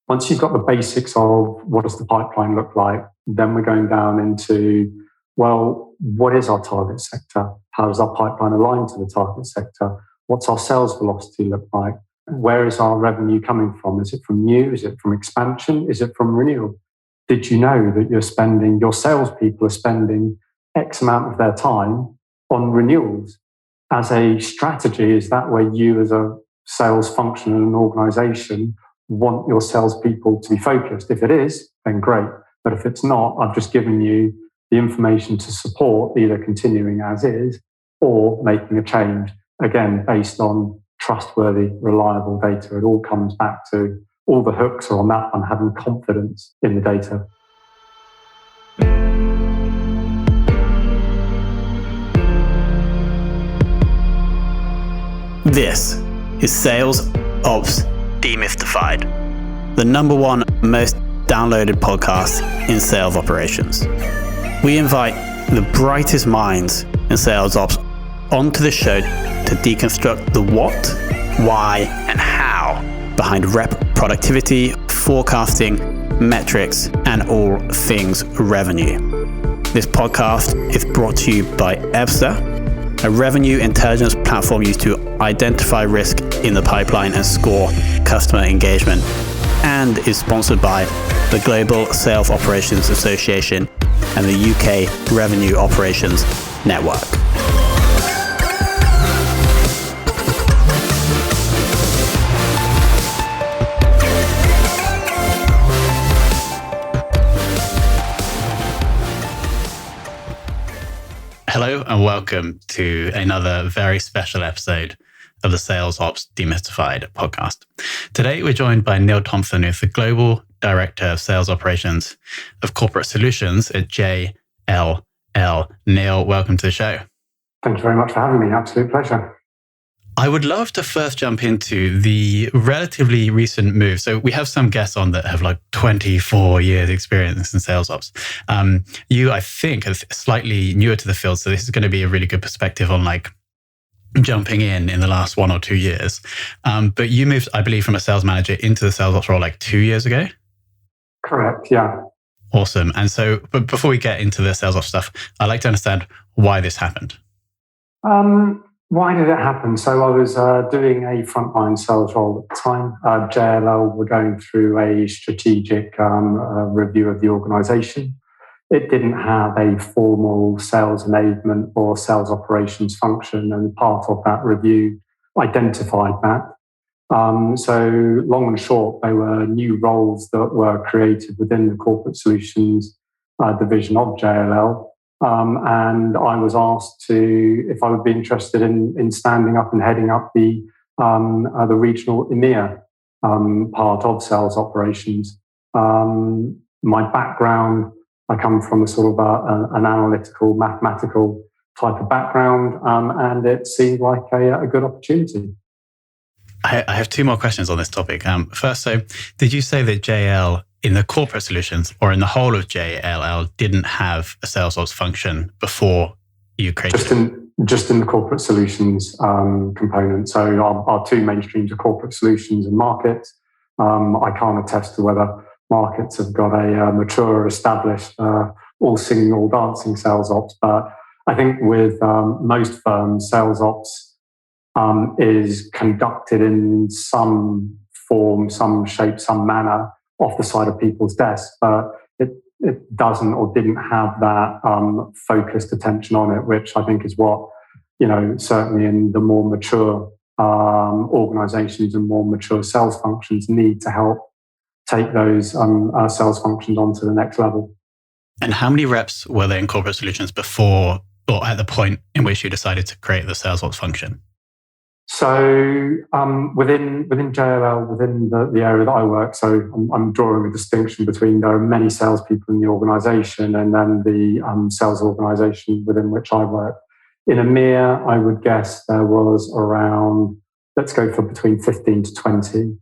Once you've got the basics of what does the pipeline look like, then we're going down into, well, what is our target sector? How does our pipeline align to the target sector? What's our sales velocity look like? Where is our revenue coming from? Is it from new? Is it from expansion? Is it from renewal? Did you know that your salespeople are spending X amount of their time on renewals? As a strategy, is that where you as a sales function in an organization want your salespeople to be focused? If it is, then great. But if it's not, I've just given you the information to support either continuing as is or making a change, again, based on trustworthy, reliable data. It all comes back to all the hooks are on that one, having confidence in the data. This is Sales Ops Demystified, the number one most downloaded podcast in sales operations. We invite the brightest minds in sales ops onto the show to deconstruct the what, why, and how behind rep productivity, forecasting, metrics, and all things revenue. This podcast is brought to you by EBSA, a revenue intelligence platform used to identify risk in the pipeline and score customer engagement, and is sponsored by the Global Sales Operations Association and the UK Revenue Operations Network. Hello and welcome to another very special episode of the Sales Ops Demystified podcast. Today we're joined by Neil Thomson, who's the Global Director of Sales Operations of Corporate Solutions at JLL. Neil, welcome to the show. Thank you very much for having me. Absolute pleasure. I would love to first jump into the relatively recent move. So we have some guests on that have like 24 years experience in sales ops. You, I think, are slightly newer to the field. So this is going to be a really good perspective on like jumping in the last 1 or 2 years. But you moved, I believe, from a sales manager into the sales ops role like 2 years ago? Correct, yeah. Awesome. And so, but before we get into the sales ops stuff, I'd like to understand why this happened. Why did it happen? So I was doing a frontline sales role at the time. JLL were going through a strategic review of the organisation. It didn't have a formal sales enablement or sales operations function, and part of that review identified that. So long and short, they were new roles that were created within the corporate solutions division of JLL. And I was asked if I would be interested in standing up and heading up the regional EMEA part of sales operations. My background, I come from a sort of an analytical, mathematical type of background, and it seemed like a good opportunity. I have two more questions on this topic. First, so did you say that JL in the corporate solutions or in the whole of JLL didn't have a sales ops function before you created Just in the corporate solutions component. So our two main streams are corporate solutions and markets. I can't attest to whether markets have got a mature, established, all singing, all dancing sales ops. But I think with most firms, sales ops is conducted in some form, some shape, some manner off the side of people's desks, but it doesn't or didn't have that focused attention on it, which I think is what, certainly in the more mature organizations and more mature sales functions need to help take those sales functions onto the next level. And how many reps were there in corporate solutions before or at the point in which you decided to create the sales ops function? So within JLL, within the area that I work, so I'm drawing a distinction between there are many salespeople in the organisation and then the sales organisation within which I work. In EMEA, I would guess there was around, let's go for between 15 to 20.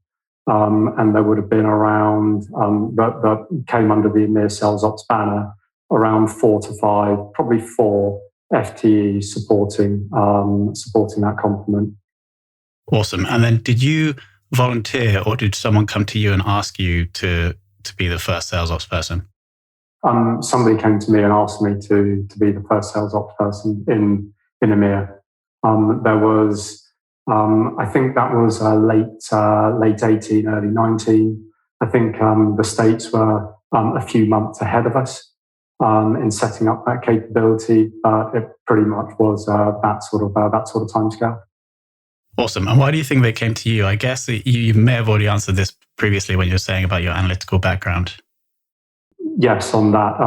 And there would have been around, that came under the EMEA Sales Ops banner, around 4 to 5, probably 4 FTEs supporting that complement. Awesome. And then did you volunteer, or did someone come to you and ask you to be the first sales ops person? Somebody came to me and asked me to be the first sales ops person in EMEA. There was, I think that was late 18, early 19. I think the States were a few months ahead of us in setting up that capability. It pretty much was that sort of timescale. Awesome. And why do you think they came to you? I guess you may have already answered this previously when you were saying about your analytical background. Yes, on that.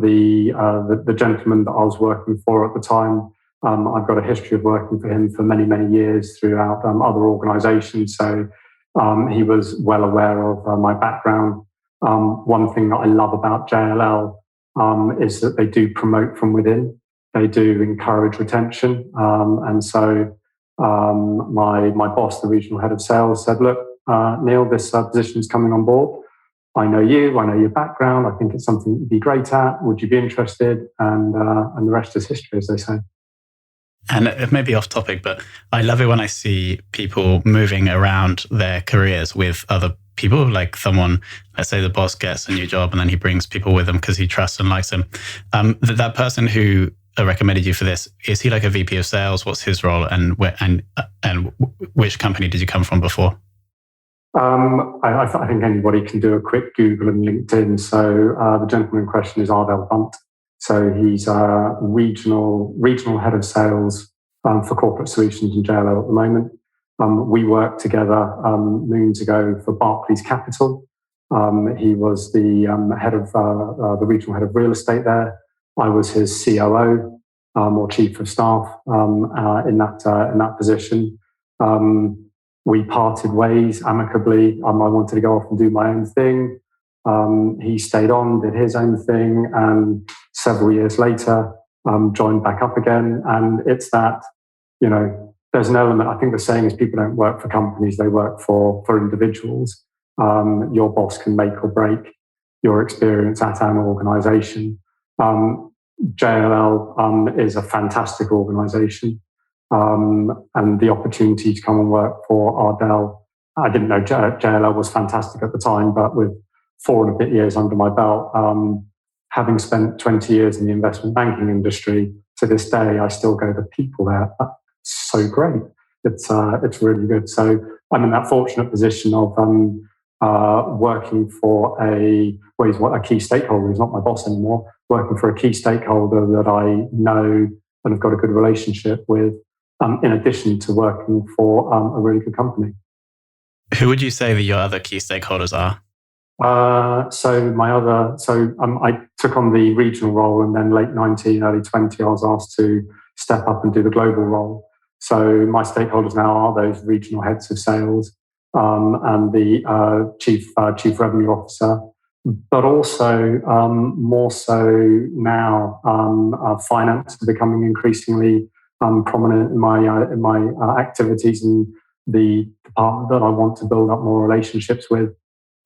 The gentleman that I was working for at the time, I've got a history of working for him for many, many years throughout other organisations. So he was well aware of my background. One thing that I love about JLL is that they do promote from within. They do encourage retention. And so my boss, the regional head of sales, said, look, Neil, this position is coming on board. I know you, I know your background. I think it's something you'd be great at. Would you be interested? And the rest is history, as they say. And it may be off topic, but I love it when I see people moving around their careers with other people, like someone, let's say the boss gets a new job and then he brings people with him because he trusts and likes them. That person who recommended you for this, is he like a VP of sales? What's his role? And which company did you come from before? I think anybody can do a quick Google and LinkedIn. So the gentleman in question is Ardell Bunt. So he's a regional head of sales for corporate solutions in JLO at the moment. We worked together moons ago for Barclays Capital. He was the head of the regional head of real estate there. I was his COO or chief of staff in that position. We parted ways amicably. I wanted to go off and do my own thing. He stayed on, did his own thing, and several years later, joined back up again. And it's that, there's an element, I think the saying is people don't work for companies, they work for individuals. Your boss can make or break your experience at an organization. JLL is a fantastic organization. And the opportunity to come and work for Ardell, I didn't know JLL was fantastic at the time, but with 4 and a bit years under my belt, having spent 20 years in the investment banking industry, to this day, I still go, the people there, that's so great. It's really good. So I'm in that fortunate position of working for a key stakeholder. He's not my boss anymore. Working for a key stakeholder that I know and have got a good relationship with, in addition to working for a really good company. Who would you say that your other key stakeholders are? I took on the regional role, and then late 19, early 20, I was asked to step up and do the global role. So my stakeholders now are those regional heads of sales and the chief revenue officer, but also more so now, finance is becoming increasingly prominent in my activities and the department that I want to build up more relationships with.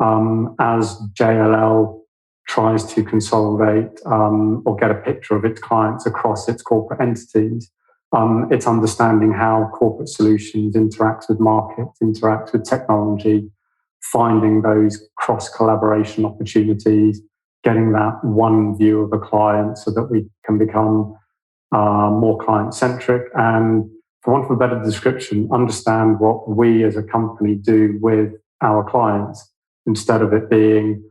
As JLL tries to consolidate or get a picture of its clients across its corporate entities, it's understanding how corporate solutions interacts with markets, interacts with technology, finding those cross-collaboration opportunities, getting that one view of a client so that we can become more client-centric and, for want of a better description, understand what we as a company do with our clients, instead of it being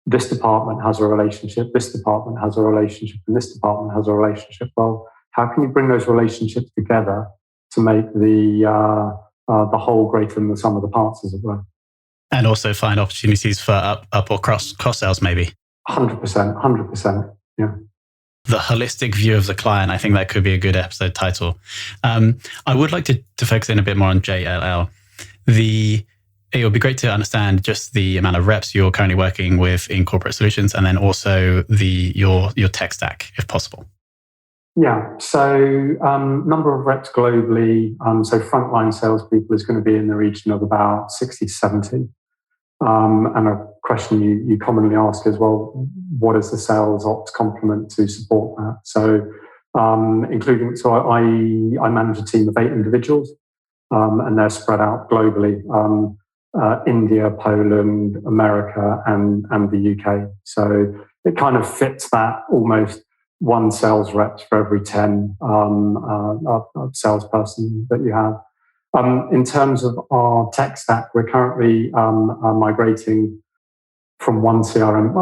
this department has a relationship, this department has a relationship, and this department has a relationship. Well, how can you bring those relationships together to make the whole greater than the sum of the parts, as it were? And also find opportunities for up or cross sales, maybe. 100%. Yeah. The holistic view of the client. I think that could be a good episode title. I would like to focus in a bit more on JLL. It would be great to understand just the amount of reps you're currently working with in corporate solutions, and then also your tech stack, if possible. Yeah. So number of reps globally. So frontline salespeople is going to be in the region of about 60 to 70. And a question you commonly ask is, well, what is the sales ops complement to support that? So I manage a team of 8 individuals, and they're spread out globally. India, Poland, America, and the UK. So it kind of fits that almost one sales rep for every 10 salesperson that you have. In terms of our tech stack, we're currently migrating from one CRM.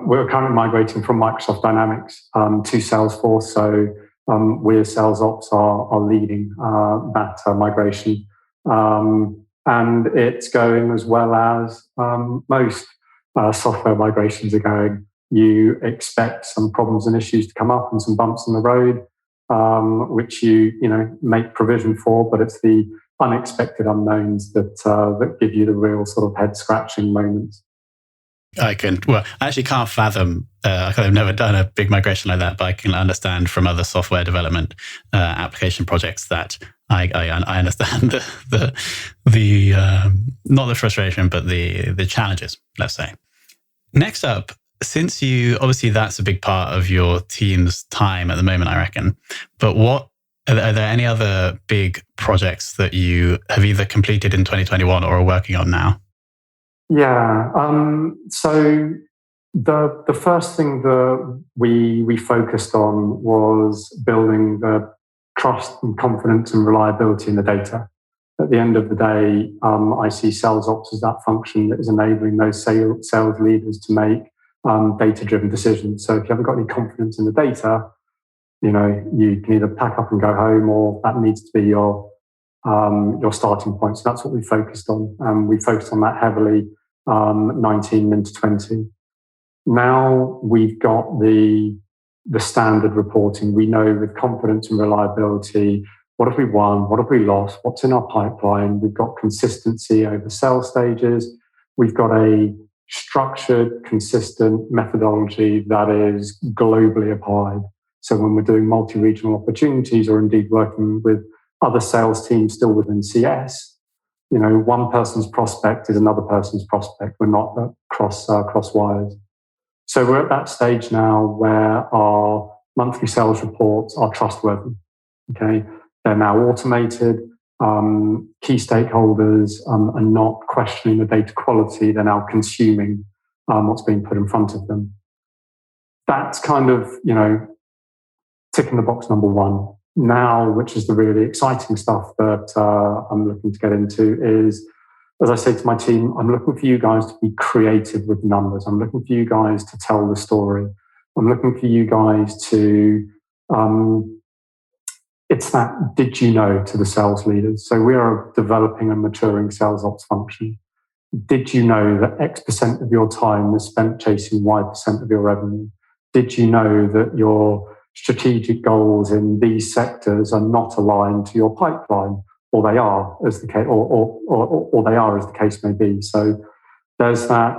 We're currently migrating from Microsoft Dynamics to Salesforce. So we as Sales Ops are leading that migration. And it's going as well as most software migrations are going. You expect some problems and issues to come up and some bumps in the road, which you make provision for, but it's the unexpected unknowns that give you the real sort of head scratching moments. I actually can't fathom. I've never done a big migration like that, but I can understand from other software development application projects that I understand the not the frustration, but the challenges. Let's say. Next up, since you obviously that's a big part of your team's time at the moment, I reckon. But are there any other big projects that you have either completed in 2021 or are working on now? Yeah. So the first thing that we focused on was building the trust and confidence and reliability in the data. At the end of the day, I see Sales Ops as that function that is enabling those sales leaders to make data-driven decisions. So if you haven't got any confidence in the data, you can either pack up and go home, or that needs to be your starting point. So that's what we focused on. We focused on that heavily, 19 into 20. Now we've got the standard reporting. We know with confidence and reliability, what have we won? What have we lost? What's in our pipeline? We've got consistency over sales stages. We've got a structured, consistent methodology that is globally applied. So when we're doing multi-regional opportunities, or indeed working with other sales teams still within CS, one person's prospect is another person's prospect. We're not cross wires. So we're at that stage now where our monthly sales reports are trustworthy. Okay, they're now automated. Key stakeholders are not questioning the data quality. They're now consuming what's being put in front of them. That's kind of, ticking the box number one. Now, which is the really exciting stuff that I'm looking to get into, is, as I say to my team, I'm looking for you guys to be creative with numbers. I'm looking for you guys to tell the story. I'm looking for you guys to, it's that did you know to the sales leaders. So we are developing and maturing sales ops function. Did you know that X% of your time is spent chasing Y% of your revenue? Did you know that your strategic goals in these sectors are not aligned to your pipeline, or they are, as the case, or they are, as the case may be? So there's that.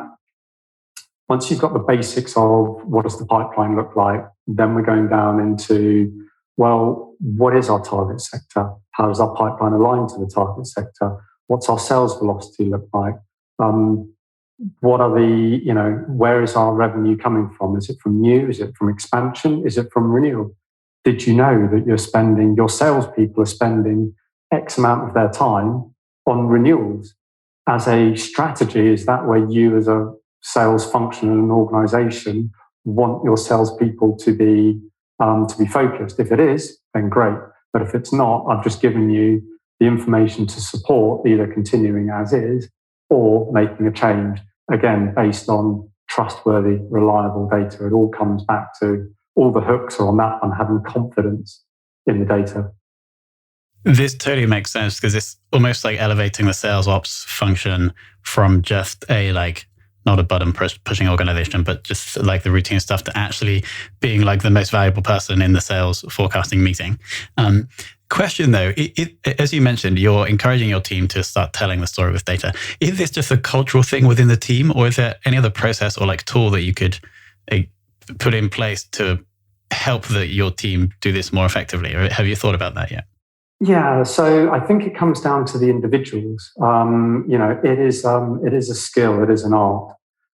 Once you've got the basics of what does the pipeline look like, then we're going down into, well, what is our target sector? How does our pipeline align to the target sector? What's our sales velocity look like? What are where is our revenue coming from? Is it from new? Is it from expansion? Is it from renewal? Did you know that your salespeople are spending X amount of their time on renewals? As a strategy, is that where you as a sales function in an organization want your salespeople to be focused? If it is, then great. But if it's not, I've just given you the information to support either continuing as is or making a change, again, based on trustworthy, reliable data. It all comes back to all the hooks are on that one, having confidence in the data. This totally makes sense, because it's almost like elevating the sales ops function from just not a button pushing organization, but just like the routine stuff, to actually being like the most valuable person in the sales forecasting meeting. Question though, as you mentioned, you're encouraging your team to start telling the story with data. Is this just a cultural thing within the team, or is there any other process or tool that you could put in place to help your team do this more effectively? Or have you thought about that yet? Yeah, so I think it comes down to the individuals. It is a skill, it is an art,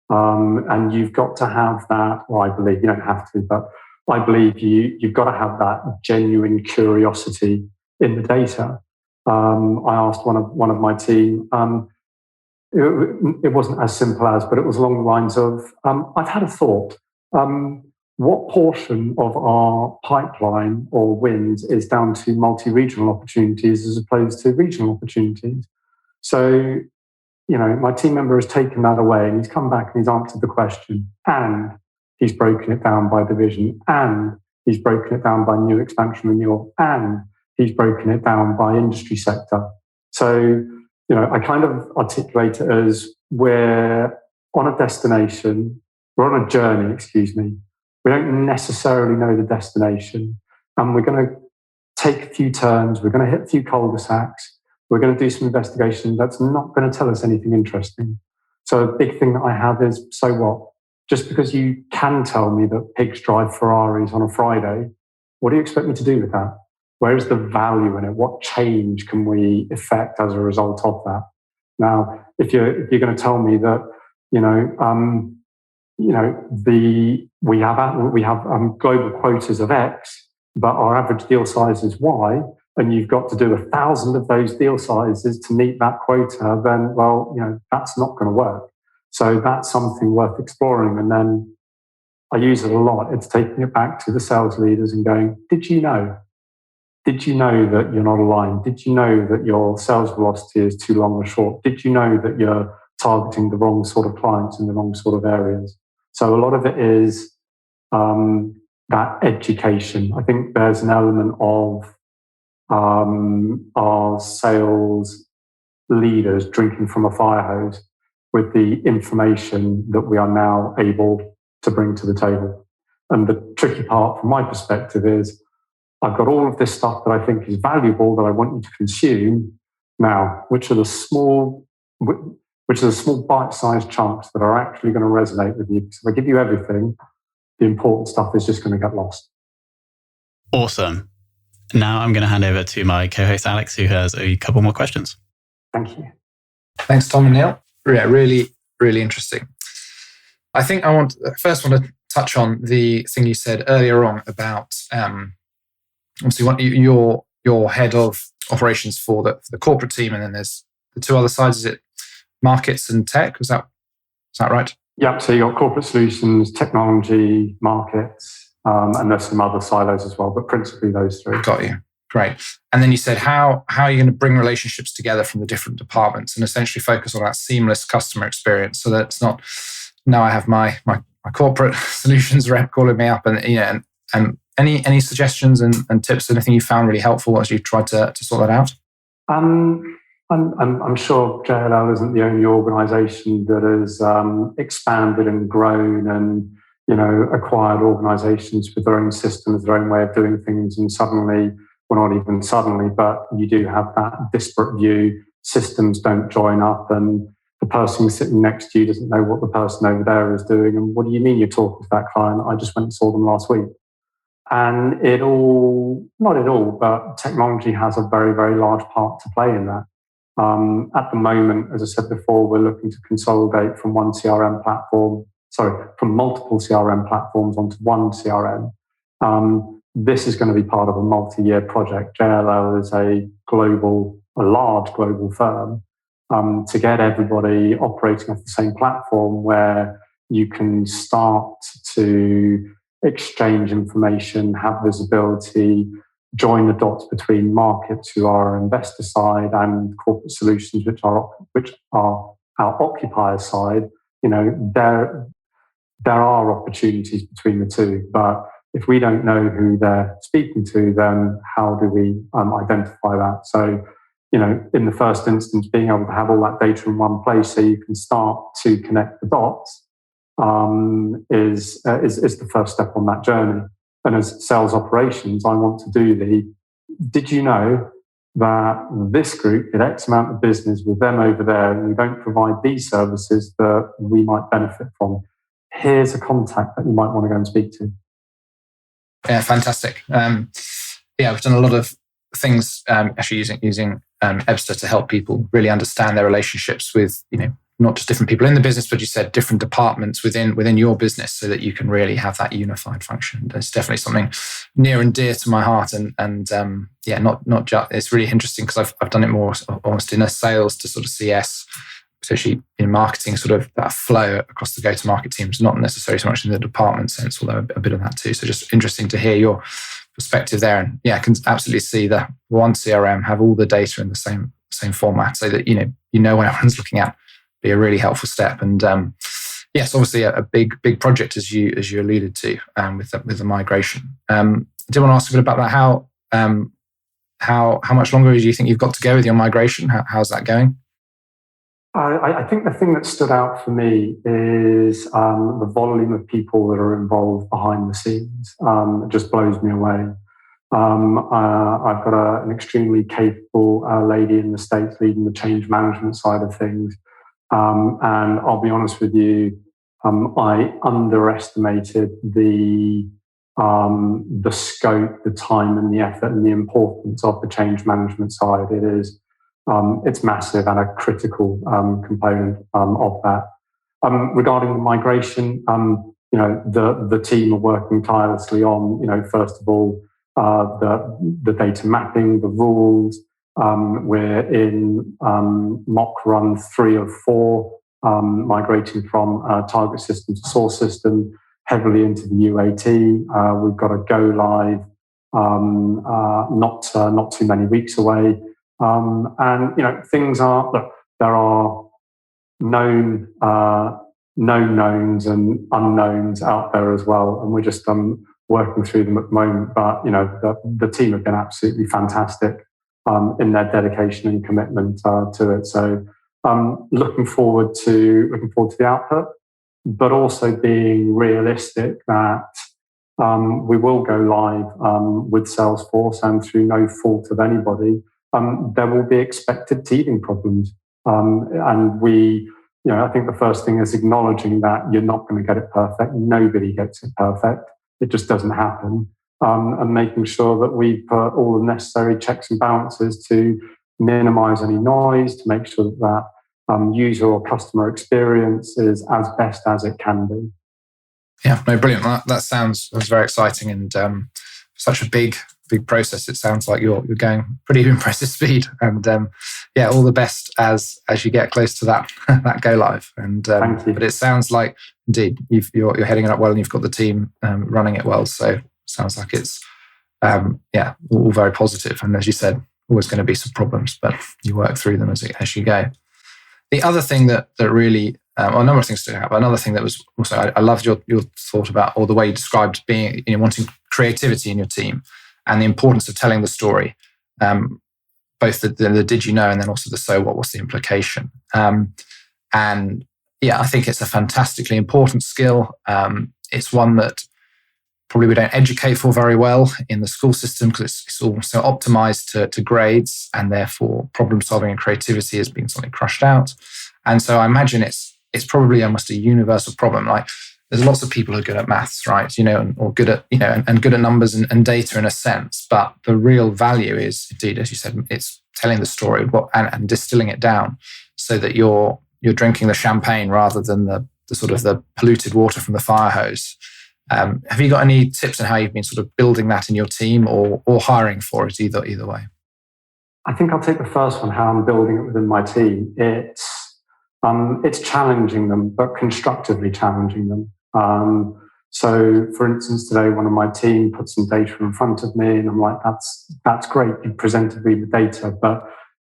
and you've got to have that. Well, I believe you don't have to, but I believe you've got to have that genuine curiosity in the data. I asked one of my team. It wasn't as simple as, but it was along the lines of, I've had a thought. What portion of our pipeline or wins is down to multi-regional opportunities as opposed to regional opportunities? So, my team member has taken that away and he's come back and he's answered the question, and he's broken it down by division, and he's broken it down by new expansion renewal, and he's broken it down by industry sector. So, I kind of articulate it as we're on a destination, we're on a journey, We don't necessarily know the destination, and we're going to take a few turns, we're going to hit a few cul-de-sacs, we're going to do some investigation that's not going to tell us anything interesting. So a big thing that I have is, so what? Just because you can tell me that pigs drive Ferraris on a Friday, what do you expect me to do with that? Where is the value in it? What change can we effect as a result of that? Now, if you're going to tell me that, we have global quotas of X, but our average deal size is Y, and you've got to do 1,000 of those deal sizes to meet that quota, then, that's not going to work. So that's something worth exploring. And then I use it a lot. It's taking it back to the sales leaders and going, did you know? Did you know that you're not aligned? Did you know that your sales velocity is too long or short? Did you know that you're targeting the wrong sort of clients in the wrong sort of areas? So a lot of it is that education. I think there's an element of our sales leaders drinking from a fire hose with the information that we are now able to bring to the table. And the tricky part from my perspective is I've got all of this stuff that I think is valuable that I want you to consume. Now, which are the small bite-sized chunks that are actually going to resonate with you? Because if I give you everything, the important stuff is just going to get lost. Awesome. Now I'm going to hand over to my co-host Alex, who has a couple more questions. Thank you. Thanks, Tom and Neil. Yeah, really, really interesting. I think I want to touch on the thing you said earlier on about obviously you're head of operations for the corporate team, and then there's the two other sides. Is it markets and tech? Is that right? Yeah. So you got corporate solutions, technology, markets, and there's some other silos as well, but principally those three. Got you. Great. And then you said how are you going to bring relationships together from the different departments and essentially focus on that seamless customer experience, so that it's not now I have my corporate solutions rep calling me up and any suggestions and tips, anything you found really helpful as you tried to sort that out? I'm sure JLL isn't the only organisation that has expanded and grown and acquired organisations with their own systems, their own way of doing things, and suddenly, well, not even suddenly, but you do have that disparate view. Systems don't join up, and the person sitting next to you doesn't know what the person over there is doing. And what do you mean you're talking to that client? I just went and saw them last week. And not it all, but technology has a very, very large part to play in that. At the moment, as I said before, we're looking to consolidate from from multiple CRM platforms onto one CRM. This is going to be part of a multi-year project. JLL is a large global firm. To get everybody operating off the same platform where you can start to exchange information, have visibility, join the dots between markets, who are our investor side, and corporate solutions, which are our occupier side. There are opportunities between the two, but if we don't know who they're speaking to, then how do we identify that? So, in the first instance, being able to have all that data in one place so you can start to connect the dots is the first step on that journey. And as sales operations, I want to do did you know that this group did X amount of business with them over there, and we don't provide these services that we might benefit from? Here's a contact that you might want to go and speak to. Yeah, fantastic. We've done a lot of things actually using Ebster to help people really understand their relationships with not just different people in the business, but you said different departments within your business, so that you can really have that unified function. It's definitely something near and dear to my heart, and not just. It's really interesting because I've done it more almost in a sales to sort of CS, especially in marketing, sort of that flow across the go-to-market teams, not necessarily so much in the department sense, although a bit of that too. So just interesting to hear your perspective there, and I can absolutely see that one CRM have all the data in the same format, so that you know what everyone's looking at. Be a really helpful step, and yes, obviously a big project as you alluded to with the migration. I did want to ask a bit about that. How much longer do you think you've got to go with your migration? How's that going? I think the thing that stood out for me is the volume of people that are involved behind the scenes. It just blows me away. I've got an extremely capable lady in the States leading the change management side of things. And I'll be honest with you, I underestimated the scope, the time and the effort and the importance of the change management side. It's massive and a critical component of that. Regarding the migration, the team are working tirelessly on, first of all, the data mapping, the rules. We're in mock run 3 of 4, migrating from target system to source system, heavily into the UAT. We've got a go live not too many weeks away. And things are, look, there are known knowns and unknowns out there as well, and we're just working through them at the moment. But the team have been absolutely fantastic in their dedication and commitment to it. So looking forward to the output, but also being realistic that we will go live with Salesforce, and through no fault of anybody, there will be expected teething problems. And I think the first thing is acknowledging that you're not going to get it perfect. Nobody gets it perfect. It just doesn't happen. And making sure that we put all the necessary checks and balances to minimize any noise, to make sure that user or customer experience is as best as it can be. Yeah, no, brilliant. That sounds very exciting, and such a big process. It sounds like you're going pretty impressive speed, and all the best as you get close to that go live. And thank you. But it sounds like indeed you're heading it up well, and you've got the team running it well. So sounds like it's all very positive. And as you said, always going to be some problems, but you work through them as you go. The other thing that really, a number of things stood out, but another thing that was also, I loved your thought about, or the way you described being, wanting creativity in your team and the importance of telling the story, both the did you know and then also the so what, what's the implication. And I think it's a fantastically important skill. It's one that probably we don't educate for very well in the school system, because it's all so optimized to grades, and therefore problem solving and creativity has been something crushed out. And so I imagine it's probably almost a universal problem. Like there's lots of people who are good at maths, right? Or good at, and good at numbers and data in a sense. But the real value is indeed, as you said, it's telling the story and distilling it down so that you're drinking the champagne rather than the sort of the polluted water from the fire hose. Have you got any tips on how you've been sort of building that in your team or hiring for it, either way? I think I'll take the first one, how I'm building it within my team. It's challenging them, but constructively challenging them. So, for instance, today, one of my team put some data in front of me, and I'm like, that's great. You presented me the data, but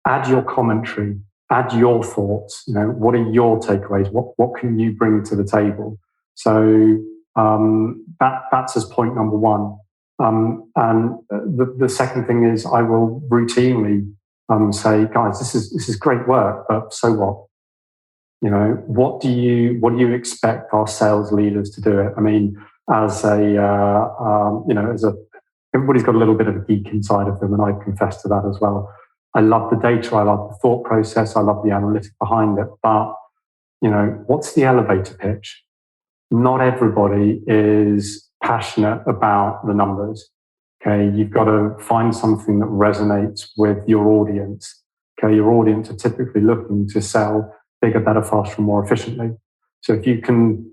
add your commentary, add your thoughts. What are your takeaways? What can you bring to the table? So that's as point number one. And the second thing is, I will routinely say, guys, this is great work, but so what? What do you expect our sales leaders to do it? I mean, everybody's got a little bit of a geek inside of them, and I confess to that as well. I love the data, I love the thought process, I love the analytic behind it, but what's the elevator pitch? Not everybody is passionate about the numbers. Okay, you've got to find something that resonates with your audience. Okay, your audience are typically looking to sell bigger, better, faster, and more efficiently. So if you can,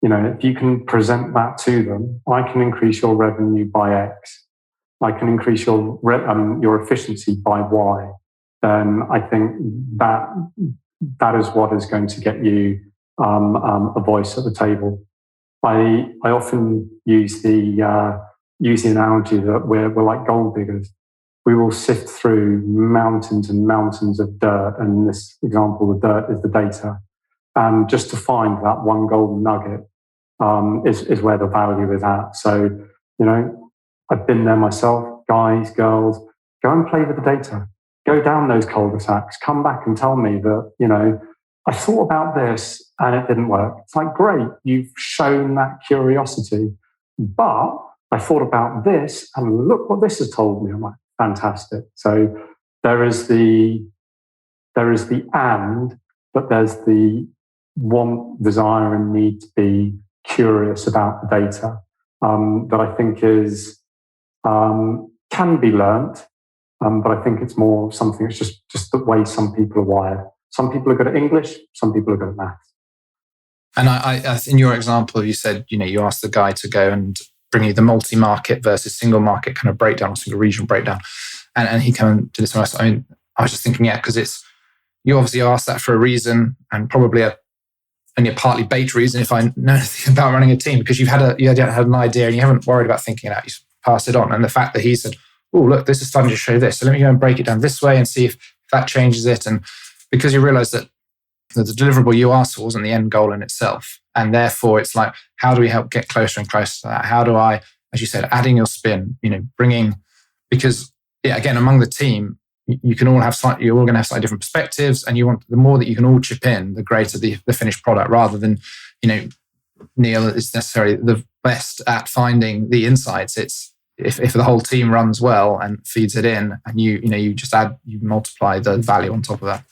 if you can present that to them, I can increase your revenue by X. I can increase your efficiency by Y. Then I think that is what is going to get you a voice at the table. I often use the analogy that we're like gold diggers. We will sift through mountains and mountains of dirt, and in this example, the dirt is the data. And just to find that one golden nugget is where the value is at. So, I've been there myself. Guys, girls, go and play with the data. Go down those cul-de-sacs. Come back and tell me that, I thought about this and it didn't work. It's like, great, you've shown that curiosity. But I thought about this and look what this has told me. I'm like, fantastic. So there is the and, but there's the want, desire, and need to be curious about the data that I think is can be learnt, but I think it's more something. It's just the way some people are wired. Some people are good at English. Some people are good at maths. And I in your example, you said you asked the guy to go and bring you the multi-market versus single market kind of breakdown or single regional breakdown, and he came to this one. I was just thinking, because you obviously asked that for a reason, and probably only a partly baked reason if I know anything about running a team, because you had an idea and you haven't worried about thinking it out. You pass it on, and the fact that he said, "Oh, look, this is starting to show this. So let me go and break it down this way and see if that changes it." And because you realise that the deliverable you asked for wasn't the end goal in itself, and therefore it's like, how do we help get closer and closer to that? How do I, as you said, adding your spin, bringing, because again, among the team, you can all have you're all going to have slightly different perspectives, and you want the more that you can all chip in, the greater the finished product, rather than Neil is necessarily the best at finding the insights. It's if the whole team runs well and feeds it in, and you just you multiply the value on top of that.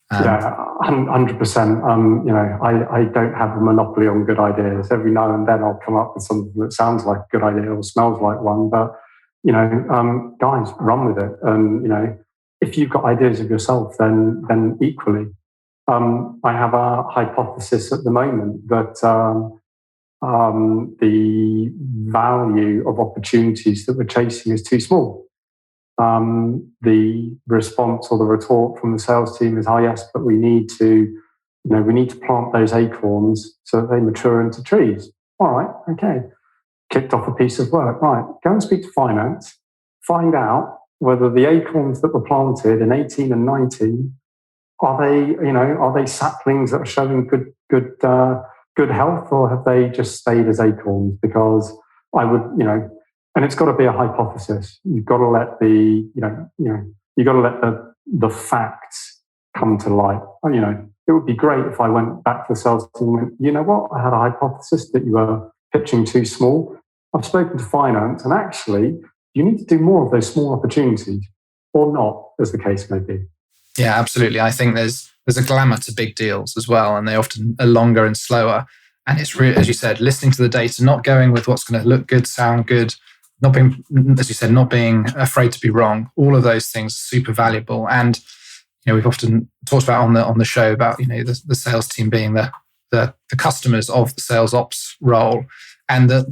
100%. I don't have a monopoly on good ideas. Every now and then I'll come up with something that sounds like a good idea or smells like one, but guys, run with it. And if you've got ideas of yourself, then equally. I have a hypothesis at the moment that the value of opportunities that we're chasing is too small. The response or the retort from the sales team is, "Oh yes, but we need to plant those acorns so that they mature into trees." All right, okay. Kicked off a piece of work. Right, go and speak to finance. Find out whether the acorns that were planted in 18 and 19 are they saplings that are showing good health, or have they just stayed as acorns? Because I would, and it's got to be a hypothesis. You've got to let you've got to let the facts come to light. It would be great if I went back to the sales team and went, "You know what? I had a hypothesis that you were pitching too small. I've spoken to finance, and actually, you need to do more of those small opportunities, or not, as the case may be." Yeah, absolutely. I think there's a glamour to big deals as well, and they often are longer and slower. And it's really, as you said, listening to the data, not going with what's going to look good, sound good, not being, as you said, not being afraid to be wrong. All of those things are super valuable. And we've often talked about on the show about the sales team being the customers of the sales ops role, and that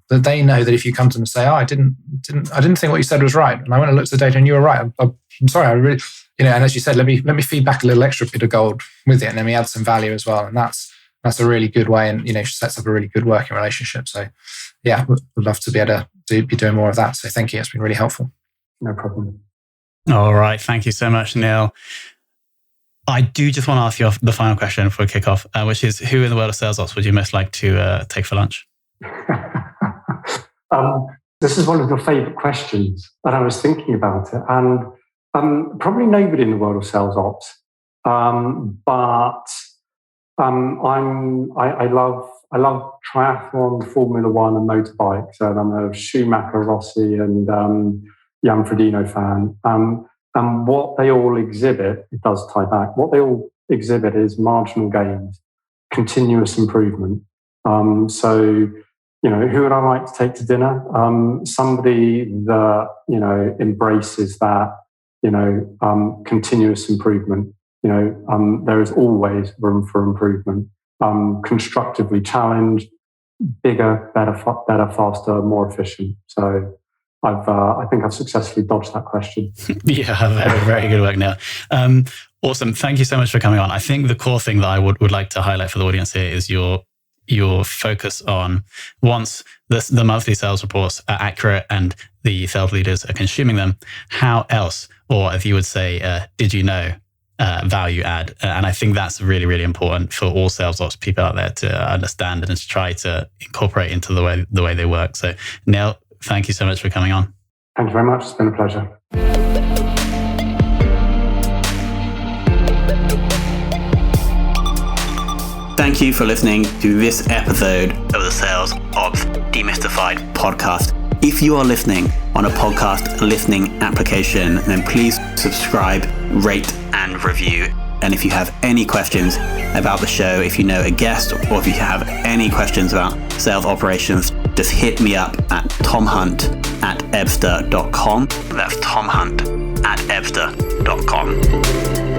that they know that if you come to them and say, "Oh, I didn't think what you said was right, and I went and looked at the data and you were right. I'm sorry, I really." And as you said, let me feed back a little extra bit of gold with it, and then we add some value as well. And that's a really good way, and sets up a really good working relationship. So yeah, would love to be able to be doing more of that. So thank you, it's been really helpful. No problem. All right, thank you so much, Neil. I do just want to ask you the final question for a kickoff, which is, who in the world of sales ops would you most like to take for lunch? This is one of your favourite questions, and I was thinking about it, and probably nobody in the world of sales ops, but I love triathlon, Formula One, and motorbikes, and I'm a Schumacher, Rossi, and Jan Frodeno fan. And what they all exhibit, it does tie back. What they all exhibit is marginal gains, continuous improvement. So, who would I like to take to dinner? Somebody that embraces that continuous improvement. there is always room for improvement. Constructively challenged, bigger, better, faster, more efficient. So I think I've successfully dodged that question. Yeah, very, very good work, Neil. Awesome. Thank you so much for coming on. I think the core thing that I would like to highlight for the audience here is your focus on, once the monthly sales reports are accurate and the sales leaders are consuming them, how else, or if you would say, did you know, value add. And I think that's really, really important for all sales ops people out there to understand and to try to incorporate into the way they work. So Neil, thank you so much for coming on. Thank you very much. It's been a pleasure. Thank you for listening to this episode of the Sales Ops Demystified podcast. If you are listening on a podcast listening application, then please subscribe, rate, and review. And if you have any questions about the show, if you know a guest, or if you have any questions about sales operations, just hit me up at tomhunt@ebster.com. That's tomhunt@ebster.com.